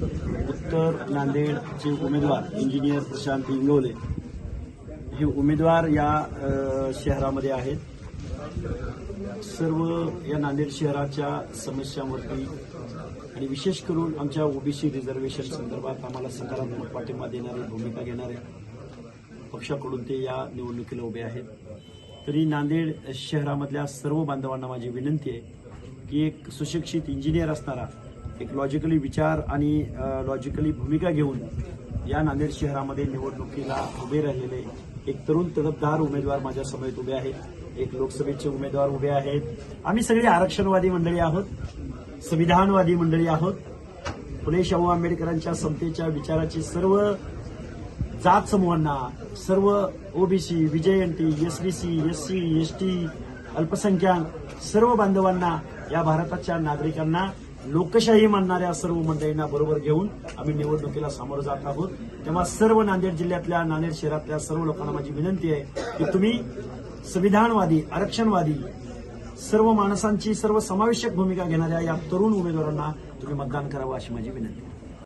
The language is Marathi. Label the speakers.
Speaker 1: उत्तर नांदेडचे उमेदवार इंजिनियर प्रशांत इंगवले हे उमेदवार या शहरामध्ये आहेत. सर्व या नांदेड शहराच्या समस्यांवरती आणि विशेष करून आमच्या ओबीसी रिझर्वेशन संदर्भात आम्हाला सकारात्मक पाठिंबा देणारे, भूमिका घेणारे पक्षाकडून ते या निवडणुकीला उभे आहेत. तरी नांदेड शहरामधल्या सर्व बांधवांना माझी विनंती आहे की एक सुशिक्षित इंजिनियर असणारा, एक लॉजिकली विचार आणि लॉजिकली भूमिका घेऊन या नांदेड शहरामध्ये निवडणुकीला उभे राहिलेले एक तरुण तडफदार उमेदवार माझ्या समोर उभे आहेत. एक लोकसभेचे उमेदवार उभे आहेत. आम्ही सगळी आरक्षणवादी मंडळी आहोत, संविधानवादी मंडळी आहोत. फुले शाहू आंबेडकरांच्या समतेच्या विचाराची सर्व जात समूहांना, सर्व ओबीसी, विजयंती, एसबीसी, एससी, एसटी, अल्पसंख्याक सर्व बांधवांना, या भारताच्या नागरिकांना, लोकशाही मानणाऱ्या सर्व मंडळींना बरोबर घेऊन आम्ही निवडणुकीला सामोरं जात आहोत. तेव्हा सर्व नांदेड जिल्ह्यातल्या, नांदेड शहरातल्या सर्व लोकांना माझी विनंती आहे की तुम्ही संविधानवादी, आरक्षणवादी, सर्व माणसांची सर्व समावेशक भूमिका घेणाऱ्या या तरुण उमेदवारांना तुम्ही मतदान करावं अशी माझी विनंती आहे.